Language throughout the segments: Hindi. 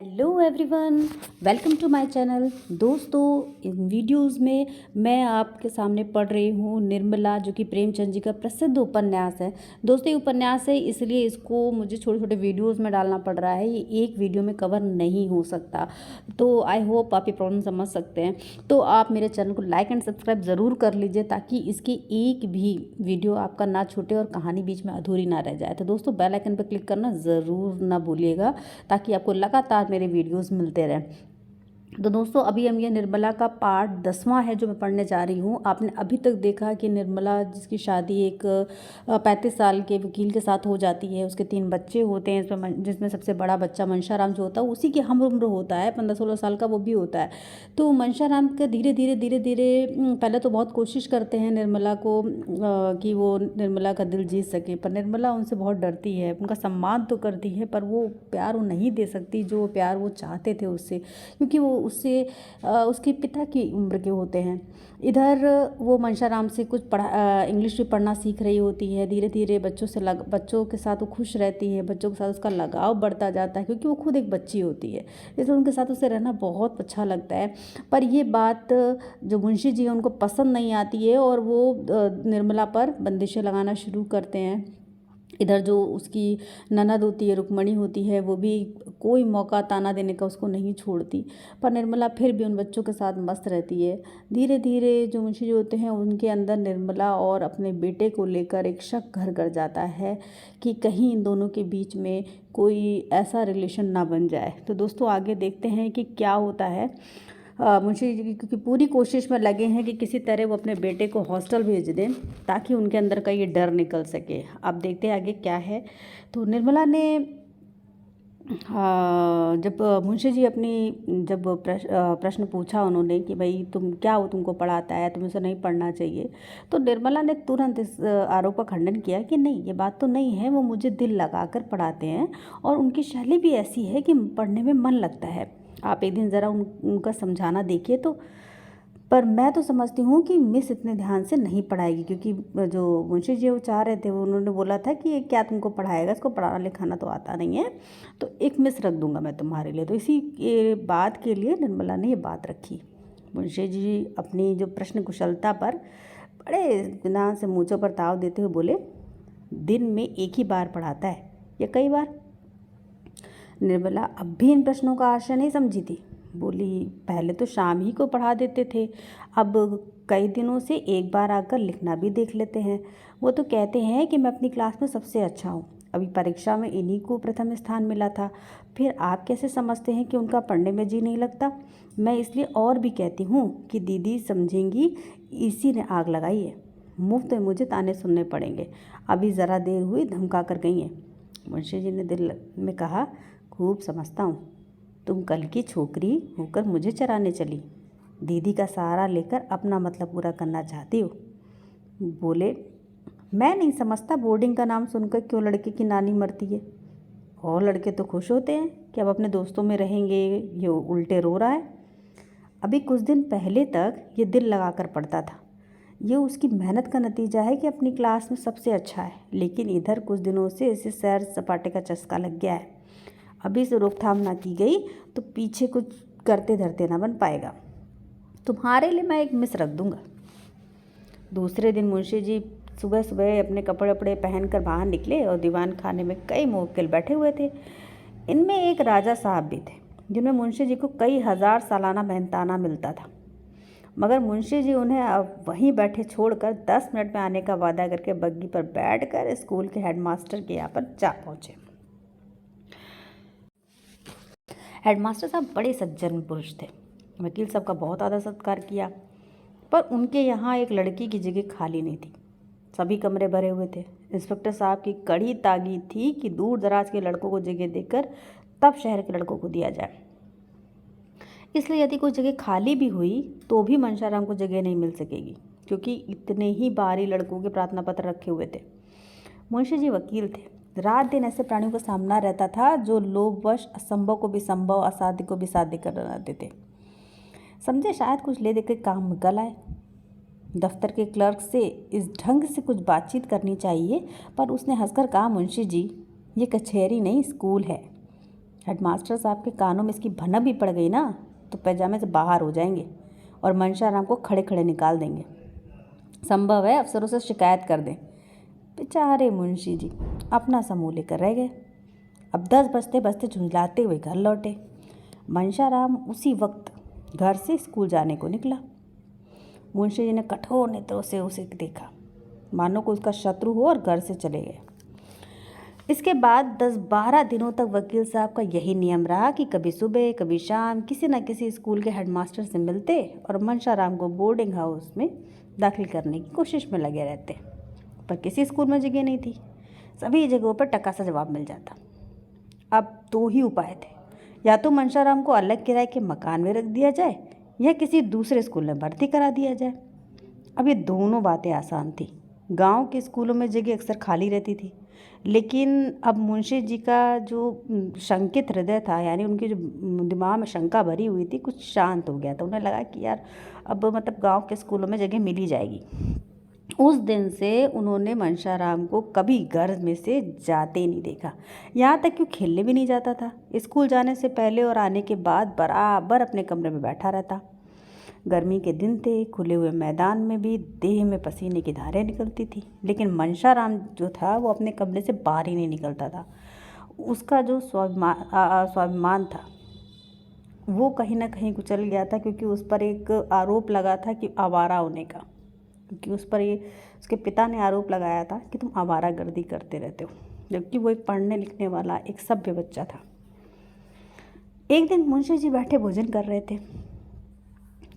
Hello everyone, welcome to my channel. दोस्तों, इन वीडियोस में मैं आपके सामने पढ़ रही हूँ निर्मला, जो कि प्रेमचंद जी का प्रसिद्ध उपन्यास है। दोस्तों, ये उपन्यास है, इसलिए इसको मुझे छोटे छोटे वीडियोस में डालना पड़ रहा है। ये एक वीडियो में कवर नहीं हो सकता, तो आई होप आप ये प्रॉब्लम समझ सकते हैं। तो आप मेरे चैनल को लाइक एंड सब्सक्राइब ज़रूर कर लीजिए, ताकि इसकी एक भी वीडियो आपका ना छूटे और कहानी बीच में अधूरी ना रह जाए। तो दोस्तों, बेल आइकन पर क्लिक करना ज़रूर ना भूलिएगा, ताकि आपको लगातार मेरे वीडियोस मिलते रहें। तो दोस्तों, अभी हम ये निर्मला का पार्ट 10वां है जो मैं पढ़ने जा रही हूँ। आपने अभी तक देखा कि निर्मला, जिसकी शादी एक 35 साल के वकील के साथ हो जाती है, उसके 3 बच्चे होते हैं, जिसमें सबसे बड़ा बच्चा मनशाराम जो होता है उसी की हम उम्र होता है, 15-16 साल का वो भी होता है। तो मनशाराम का धीरे धीरे पहले तो बहुत कोशिश करते हैं निर्मला को कि वो निर्मला का दिल जीत सके, पर निर्मला उनसे बहुत डरती है। उनका सम्मान तो करती है, पर वो प्यार वो नहीं दे सकती जो प्यार वो चाहते थे उससे, क्योंकि वो उससे उसके पिता की उम्र के होते हैं। इधर वो मनशाराम से कुछ इंग्लिश भी पढ़ना सीख रही होती है। धीरे धीरे बच्चों के साथ वो खुश रहती है, बच्चों के साथ उसका लगाव बढ़ता जाता है, क्योंकि वो खुद एक बच्ची होती है, इसलिए उनके साथ उसे रहना बहुत अच्छा लगता है। पर ये बात जो मुंशी जी हैं उनको पसंद नहीं आती है, और वो निर्मला पर बंदिशें लगाना शुरू करते हैं। इधर जो उसकी ननद होती है, रुक्मणी होती है, वो भी कोई मौका ताना देने का उसको नहीं छोड़ती, पर निर्मला फिर भी उन बच्चों के साथ मस्त रहती है। धीरे धीरे जो मुंशी जी होते हैं उनके अंदर निर्मला और अपने बेटे को लेकर एक शक घर कर जाता है कि कहीं इन दोनों के बीच में कोई ऐसा रिलेशन ना बन जाए। तो दोस्तों, आगे देखते हैं कि क्या होता है। मुंशी जी क्योंकि पूरी कोशिश में लगे हैं कि किसी तरह वो अपने बेटे को हॉस्टल भेज दें, ताकि उनके अंदर का ये डर निकल सके। अब देखते हैं आगे क्या है। तो निर्मला ने जब मुंशी जी जब प्रश्न पूछा उन्होंने कि भाई तुम क्या हो, तुमको पढ़ाता है, तुम्हें से नहीं पढ़ना चाहिए, तो निर्मला ने तुरंत इस आरोप का खंडन किया कि नहीं, ये बात तो नहीं है, वो मुझे दिल लगाकर पढ़ाते हैं और उनकी शैली भी ऐसी है कि पढ़ने में मन लगता है। आप एक दिन ज़रा उनका समझाना देखिए। तो पर मैं तो समझती हूँ कि मिस इतने ध्यान से नहीं पढ़ाएगी, क्योंकि जो मुंशी जी वो चाह रहे थे, वो उन्होंने बोला था कि ये क्या तुमको पढ़ाएगा, इसको पढ़ाना लिखाना तो आता नहीं है, तो एक मिस रख दूंगा मैं तुम्हारे लिए। तो इसी के बात के लिए निर्मला ने ये बात रखी। मुंशी जी अपनी जो प्रश्न कुशलता पर बड़े इत्मीनान से मूँछों पर ताव देते हुए बोले, दिन में एक ही बार पढ़ाता है या कई बार? निर्मला अब भी इन प्रश्नों का आशय नहीं समझी थी। बोली, पहले तो शाम ही को पढ़ा देते थे, अब कई दिनों से एक बार आकर लिखना भी देख लेते हैं। वो तो कहते हैं कि मैं अपनी क्लास में सबसे अच्छा हूँ, अभी परीक्षा में इन्हीं को प्रथम स्थान मिला था। फिर आप कैसे समझते हैं कि उनका पढ़ने में जी नहीं लगता? मैं इसलिए और भी कहती हूँ कि दीदी समझेंगी, इसी ने आग लगाई है, मुफ्त में मुझे ताने सुनने पड़ेंगे। अभी ज़रा देर हुई धमका कर गई हैं। मुंशी जी ने दिल में कहा, खूब समझता हूँ, तुम कल की छोकरी होकर मुझे चराने चली, दीदी का सहारा लेकर अपना मतलब पूरा करना चाहती हो। बोले, मैं नहीं समझता बोर्डिंग का नाम सुनकर क्यों लड़के की नानी मरती है। और लड़के तो खुश होते हैं कि अब अपने दोस्तों में रहेंगे, ये उल्टे रो रहा है। अभी कुछ दिन पहले तक ये दिल लगाकर पढ़ता था, ये उसकी मेहनत का नतीजा है कि अपनी क्लास में सबसे अच्छा है, लेकिन इधर कुछ दिनों से इसे सैर सपाटे का चस्का लग गया है। अभी से रोकथाम ना की गई तो पीछे कुछ करते धरते ना बन पाएगा। तुम्हारे लिए मैं एक मिस रख दूंगा। दूसरे दिन मुंशी जी सुबह सुबह अपने कपड़े वपड़े पहन कर बाहर निकले, और दीवान खाने में कई मुवक्किल बैठे हुए थे। इनमें एक राजा साहब भी थे, जिनमें मुंशी जी को कई हजार सालाना मेहनताना मिलता था, मगर मुंशी जी उन्हें अब वहीं बैठे छोड़कर 10 मिनट में आने का वादा करके बग्गी पर बैठकर स्कूल के हेडमास्टर के यहाँ पर जा पहुँचे। हेडमास्टर साहब बड़े सज्जन पुरुष थे। वकील साहब का बहुत आदर सत्कार किया, पर उनके यहाँ एक लड़की की जगह खाली नहीं थी। सभी कमरे भरे हुए थे। इंस्पेक्टर साहब की कड़ी ताकीद थी कि दूर दराज के लड़कों को जगह देकर तब शहर के लड़कों को दिया जाए। इसलिए यदि कोई जगह खाली भी हुई तो भी मनशाराम को जगह नहीं मिल सकेगी, क्योंकि इतने ही बाहरी लड़कों के प्रार्थना पत्र रखे हुए थे। मुंशी जी वकील थे। रात दिन ऐसे प्राणियों का सामना रहता था जो लोभवश असंभव को भी संभव, असाध्य को भी साध्य कर बनाते थे। समझे शायद कुछ ले देकर काम निकल आए। दफ्तर के क्लर्क से इस ढंग से कुछ बातचीत करनी चाहिए, पर उसने हंसकर कहा, मुंशी जी, ये कचहरी नहीं स्कूल है। हेडमास्टर साहब के कानों में इसकी भनक भी पड़ गई ना तो पैजामे से बाहर हो जाएंगे और मनशाराम को खड़े खड़े निकाल देंगे। संभव है अफसरों से शिकायत कर दें। बेचारे मुंशी जी अपना समूह लेकर रह गए। अब 10 बजते बजते झुंझलाते हुए घर लौटे। मनशाराम उसी वक्त घर से स्कूल जाने को निकला। मुंशी जी ने कठोर नेत्रों से उसे देखा, मानो को उसका शत्रु हो, और घर से चले गए। इसके बाद 10-12 दिनों तक वकील साहब का यही नियम रहा कि कभी सुबह कभी शाम किसी न किसी स्कूल के हेडमास्टर से मिलते और मनशाराम को बोर्डिंग हाउस में दाखिल करने की कोशिश में लगे रहते। पर किसी स्कूल में जगह नहीं थी। सभी जगहों पर टका सा जवाब मिल जाता। अब 2 ही उपाय थे, या तो मनशाराम को अलग किराए के मकान में रख दिया जाए या किसी दूसरे स्कूल में भर्ती करा दिया जाए। अब ये दोनों बातें आसान थी। गांव के स्कूलों में जगह अक्सर खाली रहती थी, लेकिन अब मुंशी जी का जो शंकित हृदय था, यानी उनके जो दिमाग में शंका भरी हुई थी, कुछ शांत हो गया था। उन्हें लगा कि यार अब मतलब गांव के स्कूलों में जगह मिल ही जाएगी। उस दिन से उन्होंने मनशाराम को कभी घर में से जाते ही नहीं देखा। यहाँ तक कि वो खेलने भी नहीं जाता था। स्कूल जाने से पहले और आने के बाद बराबर अपने कमरे में बैठा रहता। गर्मी के दिन थे, खुले हुए मैदान में भी देह में पसीने की धारें निकलती थी, लेकिन मनशाराम जो था वो अपने कमरे से बाहर ही नहीं निकलता था। उसका जो स्वाभिमान था वो कहीं ना कहीं कुचल गया था, क्योंकि उस पर एक आरोप लगा था कि आवारा होने का। क्योंकि उस पर ये उसके पिता ने आरोप लगाया था कि तुम आवारागर्दी करते रहते हो, जबकि वो एक पढ़ने लिखने वाला एक सभ्य बच्चा था। एक दिन मुंशी जी बैठे भोजन कर रहे थे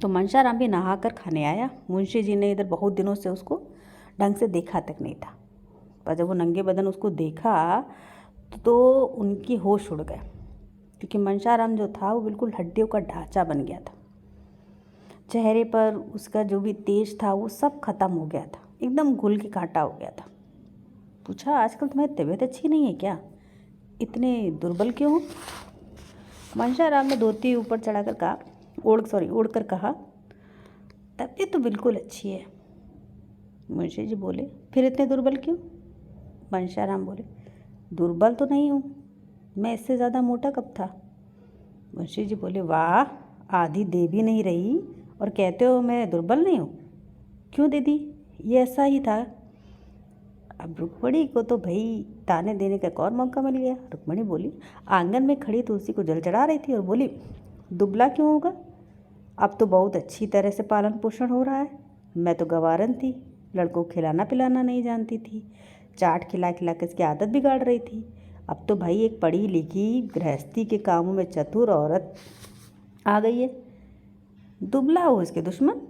तो मनशाराम भी नहाकर खाने आया। मुंशी जी ने इधर बहुत दिनों से उसको ढंग से देखा तक नहीं था, पर जब वो नंगे बदन उसको देखा तो उनकी होश उड़ गए, क्योंकि मनशाराम जो था वो बिल्कुल हड्डियों का ढांचा बन गया था। चेहरे पर उसका जो भी तेज था वो सब खत्म हो गया था, एकदम घुल के कांटा हो गया था। पूछा, आजकल तुम्हारी तबीयत अच्छी नहीं है क्या? इतने दुर्बल क्यों हो? मनशाराम ने धोती ऊपर चढ़ाकर कहा, ओढ़ कर कहा, तबीयत तो बिल्कुल अच्छी है। मुंशी जी बोले, फिर इतने दुर्बल क्यों? मनशाराम बोले, दुर्बल तो नहीं हूँ, मैं इससे ज़्यादा मोटा कब था? मुंशी जी बोले, वाह, आधी दे भी नहीं रही और कहते हो मैं दुर्बल नहीं हूँ। क्यों दीदी, ये ऐसा ही था। अब रुक्मणी को तो भाई ताने देने का एक और मौका मिल गया। रुक्मणी बोली, आंगन में खड़ी तुलसी को जल चढ़ा रही थी और बोली, दुबला क्यों होगा? अब तो बहुत अच्छी तरह से पालन पोषण हो रहा है। मैं तो गवारन थी, लड़कों को खिलाना पिलाना नहीं जानती थी, चाट खिला खिला कर इसकी आदत बिगाड़ रही थी। अब तो भाई एक पढ़ी लिखी गृहस्थी के कामों में चतुर औरत आ गई है, दुबला हो इसके दुश्मन।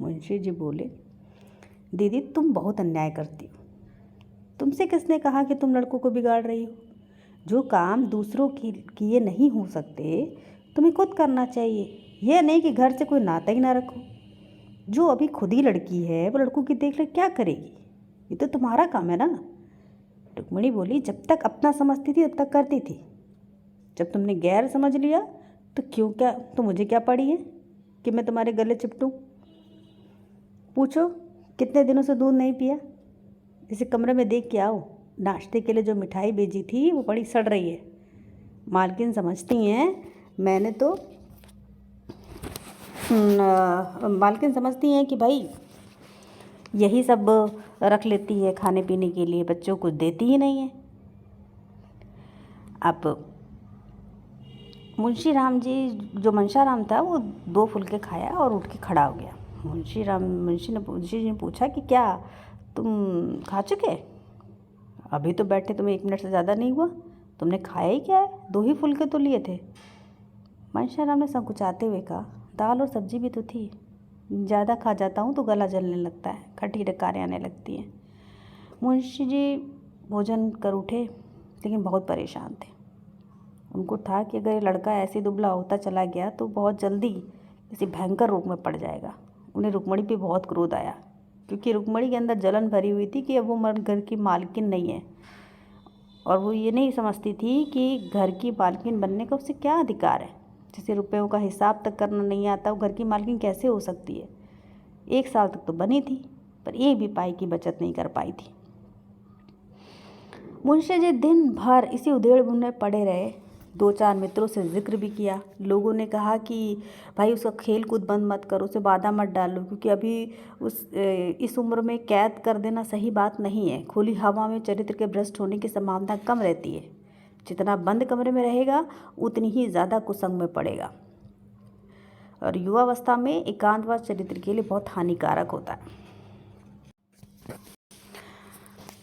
मुंशी जी बोले, दीदी तुम बहुत अन्याय करती हो। तुमसे किसने कहा कि तुम लड़कों को बिगाड़ रही हो? जो काम दूसरों की किए नहीं हो सकते तुम्हें खुद करना चाहिए। यह नहीं कि घर से कोई नाता ही ना रखो। जो अभी खुद ही लड़की है वो लड़कों की देख रेख क्या करेगी? ये तो तुम्हारा काम है ना। रुक्मिणी बोली, जब तक अपना समझती थी तब तक करती थी, जब तुमने गैर समझ लिया तो क्यों, क्या तो मुझे क्या पड़ी है कि मैं तुम्हारे गले चिपटूं? पूछो कितने दिनों से दूध नहीं पिया? इसे कमरे में देख के आओ, नाश्ते के लिए जो मिठाई भेजी थी वो बड़ी सड़ रही है। मालकिन समझती हैं मैंने तो मालकिन समझती हैं कि भाई यही सब रख लेती है खाने पीने के लिए, बच्चों को देती ही नहीं है। अब जो मनशाराम था वो 2 फुलके खाया और उठ के खड़ा हो गया। मुंशी जी ने पूछा कि क्या तुम खा चुके? अभी तो बैठे, तुम्हें 1 मिनट से ज़्यादा नहीं हुआ, तुमने खाया ही क्या है? 2 ही फुलके तो लिए थे। मनशाराम ने संकुचाते हुए कहा, दाल और सब्जी भी तो थी, ज़्यादा खा जाता हूँ तो गला जलने लगता है, खट्टी डकारें आने लगती हैं। मुंशी जी भोजन कर उठे, लेकिन बहुत परेशान थे। उनको था कि अगर ये लड़का ऐसे दुबला होता चला गया तो बहुत जल्दी किसी भयंकर रोग में पड़ जाएगा। उन्हें रुक्मणी पे बहुत क्रोध आया, क्योंकि रुक्मणी के अंदर जलन भरी हुई थी कि अब वो घर की मालकिन नहीं है, और वो ये नहीं समझती थी कि घर की मालकिन बनने का उससे क्या अधिकार है। जिसे रुपयों का हिसाब तक करना नहीं आता वो घर की मालकिन कैसे हो सकती है? 1 साल तक तो बनी थी, पर 1 भी पाई की बचत नहीं कर पाई थी। मुंशी जी दिन भर इसी उधेड़ बुन में पड़े रहे। 2-4 मित्रों से ज़िक्र भी किया। लोगों ने कहा कि भाई उसका खेल कूद बंद मत करो, उसे बाधा मत डालो, क्योंकि अभी इस उम्र में कैद कर देना सही बात नहीं है। खुली हवा में चरित्र के भ्रष्ट होने की संभावना कम रहती है। जितना बंद कमरे में रहेगा उतनी ही ज़्यादा कुसंग में पड़ेगा, और युवावस्था में एकांतवास चरित्र के लिए बहुत हानिकारक होता है।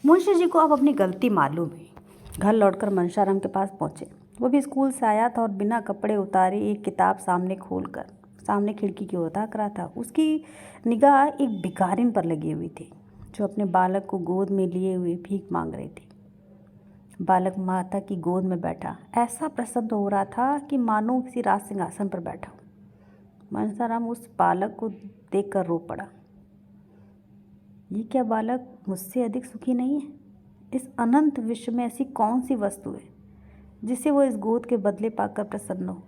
मुंशी जी को अब अपनी गलती मालूम हुई। घर लौटकर मनशाराम के पास पहुँचे। वो भी स्कूल से आया था और बिना कपड़े उतारे एक किताब सामने खोलकर सामने खिड़की की ओर ताक रहा था। उसकी निगाह एक भिखारिन पर लगी हुई थी, जो अपने बालक को गोद में लिए हुए भीख मांग रही थी। बालक माता की गोद में बैठा ऐसा प्रसन्न हो रहा था कि मानो किसी राज सिंहासन पर बैठा हो। मनसाराम उस बालक को देखकर रो पड़ा। ये क्या बालक मुझसे अधिक सुखी नहीं है? इस अनंत विश्व में ऐसी कौन सी वस्तु है जिसे वो इस गोद के बदले पाकर प्रसन्न हो?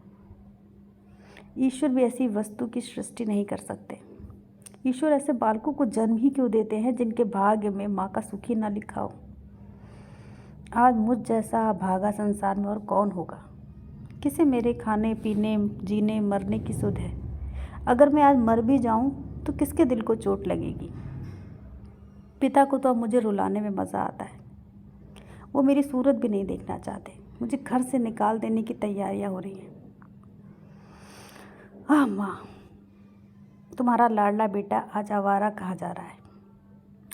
ईश्वर भी ऐसी वस्तु की सृष्टि नहीं कर सकते। ईश्वर ऐसे बालकों को जन्म ही क्यों देते हैं जिनके भाग्य में माँ का सुखी ना लिखा हो? आज मुझ जैसा भागा संसार में और कौन होगा? किसे मेरे खाने पीने जीने मरने की सुध है? अगर मैं आज मर भी जाऊं तो किसके दिल को चोट लगेगी? पिता को तो अब मुझे रुलाने में मज़ा आता है। वो मेरी सूरत भी नहीं देखना चाहते। मुझे घर से निकाल देने की तैयारियां हो रही हैं। हाँ माँ, तुम्हारा लाडला बेटा आज आवारा कहा जा रहा है।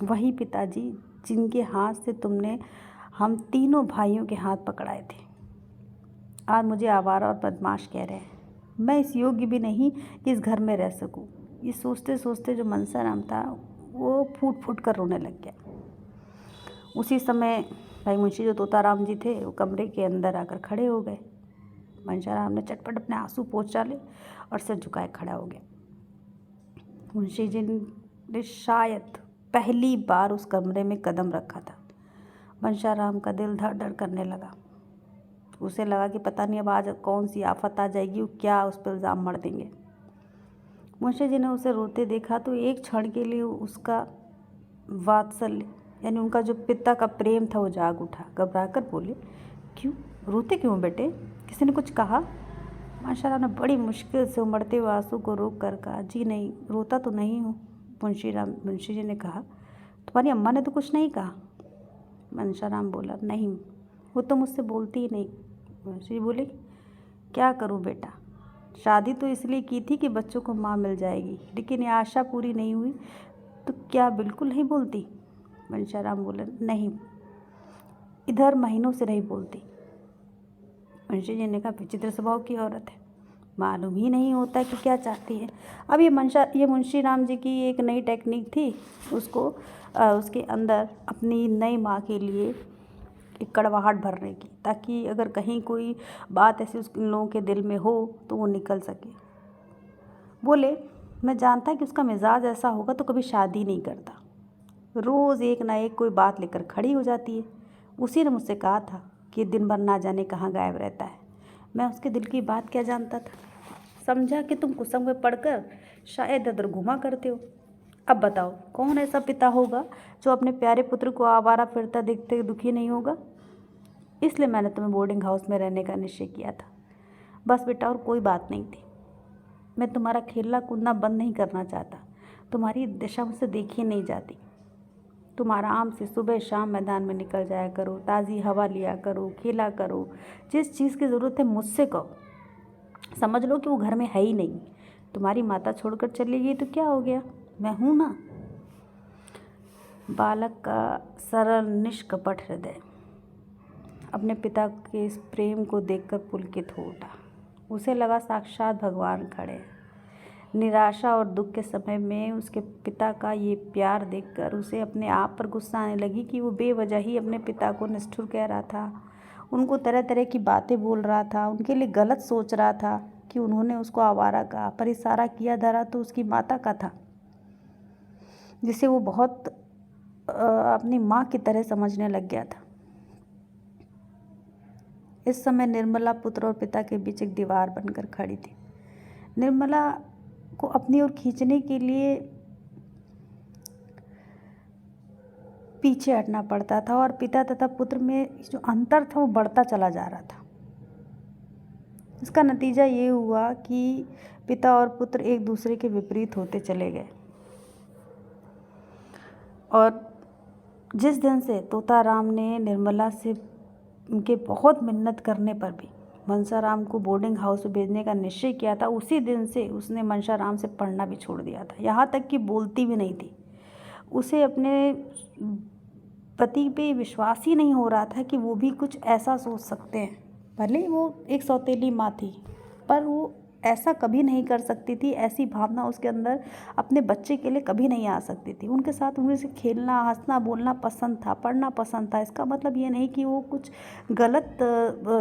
वही पिताजी जिनके हाथ से तुमने हम तीनों भाइयों के हाथ पकड़ाए थे, आज मुझे आवारा और बदमाश कह रहे हैं। मैं इस योग्य भी नहीं कि इस घर में रह सकूं। ये सोचते सोचते जो मनसाराम था वो फूट फूट कर रोने लग गया। उसी समय भाई मुंशी जो तोताराम जी थे वो कमरे के अंदर आकर खड़े हो गए। मनसाराम ने चटपट अपने आंसू पोंछ डाले और सिर झुकाए खड़ा हो गया। मुंशी जी ने शायद पहली बार उस कमरे में कदम रखा था। मनसाराम का दिल धड़ धड़ करने लगा। उसे लगा कि पता नहीं अब आज कौन सी आफत आ जाएगी, वो क्या उस पर इल्ज़ाम मढ़ देंगे। मुंशी जी ने उसे रोते देखा तो एक क्षण के लिए उसका वात्सल्य यानी उनका जो पिता का प्रेम था वो जाग उठा। घबराकर बोले, क्यों रोते क्यों बेटे? किसी ने कुछ कहा? मनसाराम ने बड़ी मुश्किल से उमड़ते हुए आंसू को रोक कर कहा, जी नहीं, रोता तो नहीं हूँ। मुंशी जी ने कहा, तुम्हारी अम्मा ने तो कुछ नहीं कहा? मनसाराम बोला, नहीं, वो तो मुझसे बोलती ही नहीं। मुंशी जी बोले, क्या करूँ बेटा, शादी तो इसलिए की थी कि बच्चों को माँ मिल जाएगी, लेकिन ये आशा पूरी नहीं हुई तो क्या बिल्कुल नहीं बोलती? मनसाराम बोले, नहीं, इधर महीनों से नहीं बोलती। मुंशी जी ने कहा, विचित्र स्वभाव की औरत है, मालूम ही नहीं होता कि क्या चाहती है। अब ये मुंशी राम जी की एक नई टेक्निक थी, उसको उसके अंदर अपनी नई माँ के लिए एक कड़वाहट भरने की, ताकि अगर कहीं कोई बात ऐसी उन लोगों के दिल में हो तो वो निकल सके। बोले, मैं जानता कि उसका मिजाज ऐसा होगा तो कभी शादी नहीं करता, रोज़ एक ना एक कोई बात लेकर खड़ी हो जाती है। उसी ने मुझसे कहा था कि दिन भर ना जाने कहाँ गायब रहता है। मैं उसके दिल की बात क्या जानता था? समझा कि तुम कुसंग में पड़कर शायद इधर घुमा करते हो। अब बताओ, कौन ऐसा पिता होगा जो अपने प्यारे पुत्र को आवारा फिरता देखते दुखी नहीं होगा? इसलिए मैंने तुम्हें बोर्डिंग हाउस में रहने का निश्चय किया था। बस बेटा, और कोई बात नहीं थी। मैं तुम्हारा खेलना कूदना बंद नहीं करना चाहता। तुम्हारी दिशा मुझसे देखी नहीं जाती। तुम आराम से सुबह शाम मैदान में निकल जाया करो, ताज़ी हवा लिया करो, खेला करो। जिस चीज़ की ज़रूरत है मुझसे कहो। समझ लो कि वो घर में है ही नहीं। तुम्हारी माता छोड़कर चली गई तो क्या हो गया, मैं हूँ ना। बालक का सरल निष्कपट हृदय अपने पिता के इस प्रेम को देखकर पुलकित हो उठा। उसे लगा साक्षात भगवान खड़े हैं। निराशा और दुख के समय में उसके पिता का ये प्यार देखकर उसे अपने आप पर गुस्सा आने लगी कि वो बेवजह ही अपने पिता को निष्ठुर कह रहा था, उनको तरह तरह की बातें बोल रहा था, उनके लिए गलत सोच रहा था कि उन्होंने उसको आवारा कहा, पर इशारा किया धरा तो उसकी माता का था, जिसे वो बहुत अपनी माँ की तरह समझने लग गया था। इस समय निर्मला पुत्र और पिता के बीच एक दीवार बनकर खड़ी थी। निर्मला को अपनी ओर खींचने के लिए पीछे हटना पड़ता था और पिता तथा पुत्र में जो अंतर था वो बढ़ता चला जा रहा था। इसका नतीजा ये हुआ कि पिता और पुत्र एक दूसरे के विपरीत होते चले गए। और जिस दिन से तोताराम ने निर्मला से उनके बहुत मिन्नत करने पर भी मनसाराम को बोर्डिंग हाउस में भेजने का निश्चय किया था, उसी दिन से उसने मनसाराम से पढ़ना भी छोड़ दिया था। यहाँ तक कि बोलती भी नहीं थी। उसे अपने पति पे विश्वास ही नहीं हो रहा था कि वो भी कुछ ऐसा सोच सकते हैं। भले ही वो एक सौतेली माँ थी, पर वो ऐसा कभी नहीं कर सकती थी। ऐसी भावना उसके अंदर अपने बच्चे के लिए कभी नहीं आ सकती थी। उनके साथ उनसे खेलना, हंसना, बोलना पसंद था, पढ़ना पसंद था। इसका मतलब ये नहीं कि वो कुछ गलत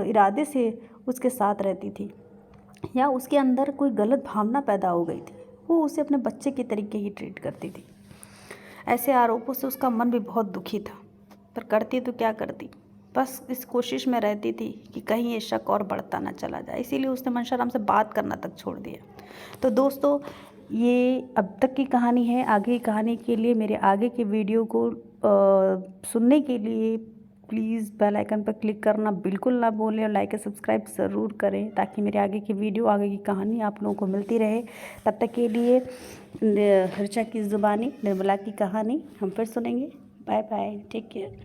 इरादे से उसके साथ रहती थी या उसके अंदर कोई गलत भावना पैदा हो गई थी। वो उसे अपने बच्चे के तरीके ही ट्रीट करती थी। ऐसे आरोपों से उसका मन भी बहुत दुखी था, पर करती तो क्या करती, बस इस कोशिश में रहती थी कि कहीं ये शक और बढ़ता ना चला जाए। इसीलिए उसने मनसाराम से बात करना तक छोड़ दिया। तो दोस्तों, ये अब तक की कहानी है। आगे की कहानी के लिए, मेरे आगे के वीडियो को सुनने के लिए प्लीज़ बेल आइकन पर क्लिक करना बिल्कुल ना भूलें और लाइक और सब्सक्राइब ज़रूर करें, ताकि मेरे आगे की वीडियो, आगे की कहानी आप लोगों को मिलती रहे। तब तक के लिए ऋचा की ज़ुबानी, निर्मला की कहानी हम फिर सुनेंगे। Bye bye, take care.